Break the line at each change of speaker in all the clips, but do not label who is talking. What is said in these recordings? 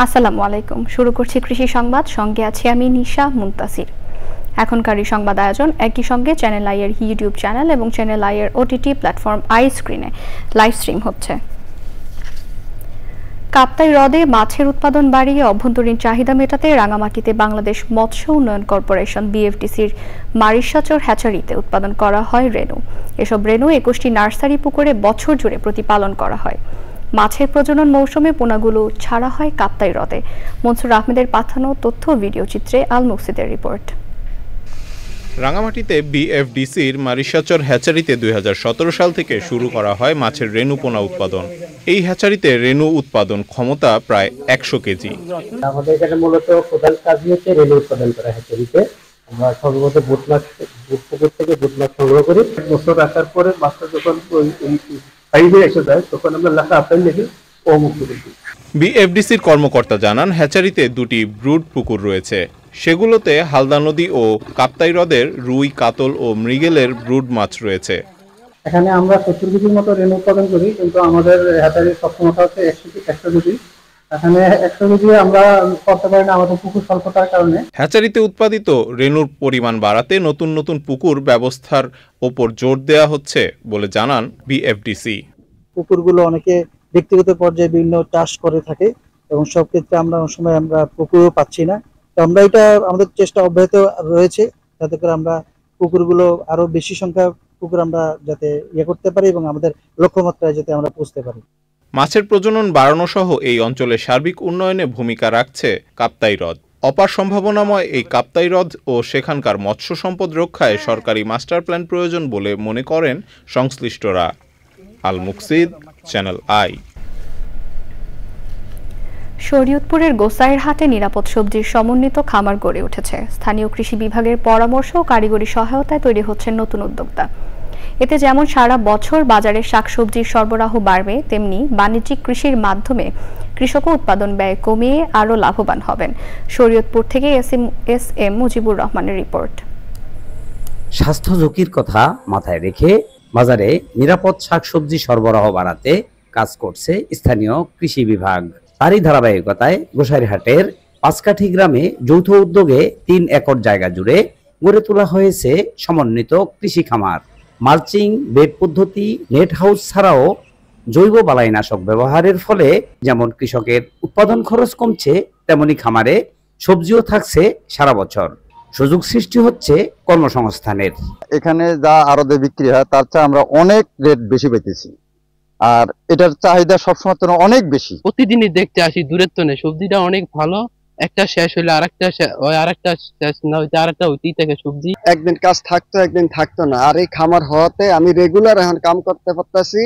আসসালামু আলাইকুম। শুরু করছি কৃষি সংবাদ, সঙ্গে আছি আমি নিশা মুনতাসির। এখনকার এই সংবাদ আয়োজন একই সঙ্গে চ্যানেল আই এর ইউটিউব চ্যানেল এবং চ্যানেল আই এর ওটিটি প্ল্যাটফর্ম আই স্ক্রিনে লাইভ স্ট্রিম হচ্ছে। কাপ্তাই হ্রদে মাছের উৎপাদন বাড়িয়ে অভ্যন্তরীণ চাহিদা মেটাতে রাঙামাটিতে বাংলাদেশ মৎস্য উন্নয়ন কর্পোরেশন বিএফডিসির মারিশাচর হ্যাচারিতে উৎপাদন করা হয় রেনু। এসব রেনু 21টি নার্সারি পুকুরে বছর জুড়ে প্রতিপালন করা হয়। মাছের প্রজনন মৌসুমে পোনাগুলো ছাড়া হয় কাপ্তাই হ্রদে। মনসুর আহমেদের পাঠানো তথ্য ভিডিও চিত্রে আল মুকসিদের রিপোর্ট।
রাঙামাটিতে বিএফডিসির মারিশাচর হ্যাচারিতে 2017 সাল থেকে শুরু করা হয় মাছের রেনু পোনা উৎপাদন। এই হ্যাচারিতে রেনু উৎপাদন ক্ষমতা প্রায় 100 কেজি।
আমাদের এখানে মূলত প্রধান কাজ হচ্ছে রেনু উৎপাদন করা হ্যাচারিতে। আমরা সর্বপ্রথম বুট পুকুর থেকে বুট মাছ সংগ্রহ করি। বছর রাখার পরে মাছটা যখন সাইজে এসে যায় তখন আমরা লেখা আপেল লিখে ও মুক্ত করি।
বিএফডিসির কর্মকর্তা জানান, হ্যাচারিতে দুটি ব্রুড পুকুর রয়েছে। সেগুলোতে হালদা নদী ও কাপ্তাই হ্রদের রুই, কাতল ও মৃগেলের ব্রুড মাছ রয়েছে।
এখানে আমরা 70 কেজির মতো রেনু উৎপাদন করি, কিন্তু আমাদের হ্যাচারির সক্ষমতা হচ্ছে 100 কেজি। এখানে 100 কেজি আমরা করতে পারি না আমাদের পুকুর স্বল্পতার কারণে।
হ্যাচারিতে উৎপাদিত রেনুর পরিমাণ বাড়াতে নতুন নতুন পুকুর ব্যবস্থার ওপর জোর দেওয়া হচ্ছে বলে জানান বিএফডিসি।
পুকুরগুলো অনেকে ব্যক্তিগত পর্যায়ে বিভিন্ন চাষ করে থাকে এবং সব ক্ষেত্রে আমরা অনেক সময় আমরা পুকুরও পাচ্ছি না। তো আমরা এটা আমাদের চেষ্টা অব্যাহত রয়েছে যাতে করে আমরা পুকুরগুলো আরো বেশি সংখ্যা পুকুর আমরা যাতে করতে পারি এবং আমাদের লক্ষ্যমাত্রায় যাতে আমরা পৌঁছতে পারি।
মাছের প্রজনন বাড়ানো সহ এই অঞ্চলের সার্বিক উন্নয়নে ভূমিকা রাখছে কাপ্তাই হ্রদ। অপার সম্ভাবনাময় এই কাপ্তাই হ্রদ ও সেখানকার মৎস্য সম্পদ রক্ষায় সরকারি মাস্টার প্ল্যান প্রয়োজন বলে মনে করেন সংশ্লিষ্টরা। আল মুকসিদ, চ্যানেল আই।
শরীয়তপুরের গোসাইর হাটে নিরাপদ সবজির সমন্বিত খামার গড়ে উঠেছে। স্থানীয় কৃষি বিভাগের পরামর্শ ও কারিগরি সহায়তায় তৈরি হচ্ছে নতুন উদ্যোক্তা। এতে যেমন সারা বছর বাজারে শাকসবজির সরবরাহ বাড়বে, তেমনি বাণিজ্যিক কৃষির মাধ্যমে কৃষকও উৎপাদন ব্যয় কমিয়ে আরও লাভবান হবেন। শরীয়তপুর থেকে এস এম মুজিবুর রহমানের রিপোর্ট।
স্বাস্থ্য ঝুঁকির কথা মাথায় রেখে বাজারে নিরাপদ শাকসবজি সরবরাহ বাড়াতে কাজ করছে স্থানীয় কৃষি বিভাগ। তারই ধারাবাহিকতায় গোসাইরহাটের পাঁচকাঠি গ্রামে যৌথ উদ্যোগে 3 একর জায়গা জুড়ে গড়ে তোলা হয়েছে সমন্বিত কৃষি খামার। মালচিং, বেড পদ্ধতি, নেট হাউস ছাড়াও জৈব বালাইনাশক ব্যবহারের ফলে যেমন কৃষকের উৎপাদন খরচ কমছে, তেমনি খামারে সবজিও থাকছে সারা বছর। সুযোগ সৃষ্টি হচ্ছে কর্মসংস্থানের।
এখানে যা আড়তে বিক্রি হয় তার চেয়ে আমরা অনেক রেট বেশি পেতেছি, আর এটার চাহিদা সবসময় অনেক বেশি।
প্রতিদিনই দেখতে আসি, দূরের তো নেই, সবজিটা অনেক ভালো। একটা শেষ হইলে আরেকটা শেষ না হইতে আরেকটা হইতেই থাকে সবজি।
একদিন কাজ থাকতো, একদিন থাকতো না। আর এই খামার হওয়াতে আমি রেগুলার এখন কাম করতে পারতাছি।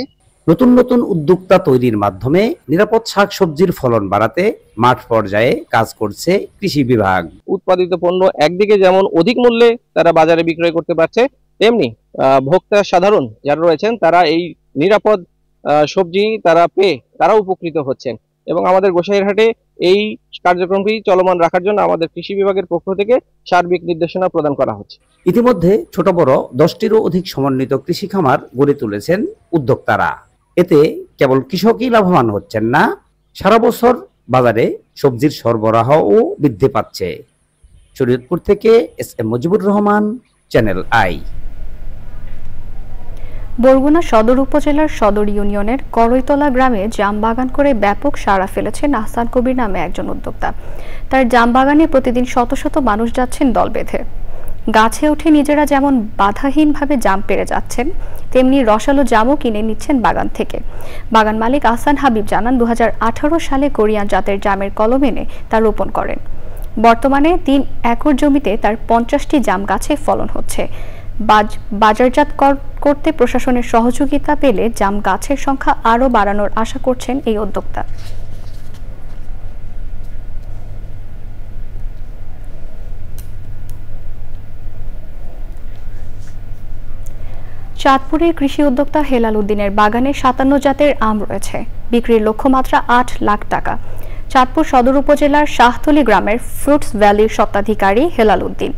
নতুন নতুন উদ্যোক্তা তৈরির মাধ্যমে নিরাপদ শাকসবজির ফলন বাড়াতে মাঠ পর্যায়ে কাজ করছে কৃষি বিভাগ।
উৎপাদিত পণ্য একদিকে যেমন অধিক মূল্যে তারা বাজারে বিক্রয় করতে পারছে, তেমনি ভোক্তা সাধারণ যারা রয়েছেন তারা এই নিরাপদ সবজি তারা পেয়ে তারা উপকৃত হচ্ছেন। এবং আমাদের গোসাইরহাটে এই কার্যক্রমটি চলমান রাখার জন্য আমাদের কৃষি বিভাগের পক্ষ থেকে সার্বিক নির্দেশনা প্রদান করা হচ্ছে।
ইতিমধ্যে ছোট বড় 10টিরও অধিক সমন্বিত কৃষি খামার গড়ে তুলেছেন উদ্যোক্তারা। এতে কেবল কৃষকই লাভবান হচ্ছেন না, সারা বছর বাজারে সবজির সরবরাহও বৃদ্ধি পাচ্ছে। শরীয়তপুর থেকে S M Mujibur Rahman, channel I.
Barguna সদর উপজেলার সদর ইউনিয়নের করইতলা গ্রামে জাম বাগান করে ব্যাপক সাড়া ফেলেছেন আহসান কবির নামে একজন উদ্যোক্তা। তার জাম বাগানে প্রতিদিন শত শত মানুষ যাচ্ছেন দল বেঁধে। গাছে উঠে নিজেরা যেমন বাধাহীনভাবে জাম পেরে যাচ্ছেন, তেমনি রসালো জামও কিনে নিচ্ছেন বাগান থেকে। বাগান মালিক আহসান হাবিব জানান, 2018 সালে কোরিয়ান জাতের জামের কলম এনে তা রোপণ করেন। বর্তমানে 3 একর জমিতে তার 50টি জাম গাছে ফলন হচ্ছে। বাজারজাত করতে প্রশাসনের সহযোগিতা পেলে জাম গাছের সংখ্যা আরও বাড়ানোর আশা করছেন এই উদ্যোক্তা। চাঁদপুরের কৃষি উদ্যোক্তা হেলাল উদ্দিনের বাগানে 57 জাতের আম রয়েছে। বিক্রির লক্ষ্যমাত্রা 8 লাখ টাকা। চাঁদপুর সদর উপজেলার শাহতলী গ্রামের ফ্রুটস ভ্যালির স্বত্বাধিকারী হেলাল উদ্দিন।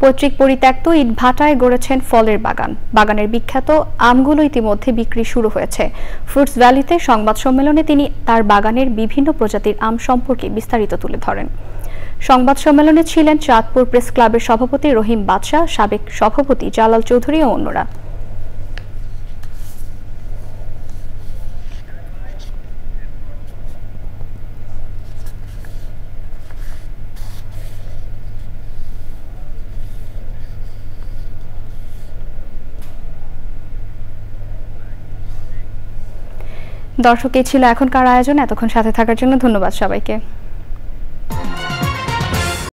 পৈতৃক পরিত্যক্ত ইট ভাটায় গড়েছেন ফলের বাগান। বাগানের বিখ্যাত আমগুলো ইতিমধ্যে বিক্রি শুরু হয়েছে। ফ্রুটস ভ্যালিতে সংবাদ সম্মেলনে তিনি তার বাগানের বিভিন্ন প্রজাতির আম সম্পর্কে বিস্তারিত তুলে ধরেন। সংবাদ সম্মেলনে ছিলেন চাঁদপুর প্রেস ক্লাবের সভাপতি রহিম বাদশাহ, সাবেক সভাপতি জালাল চৌধুরী ও অন্যরা। দর্শক, এই ছিল এখনকার আয়োজন। এতক্ষণ সাথে থাকার জন্য ধন্যবাদ সবাইকে।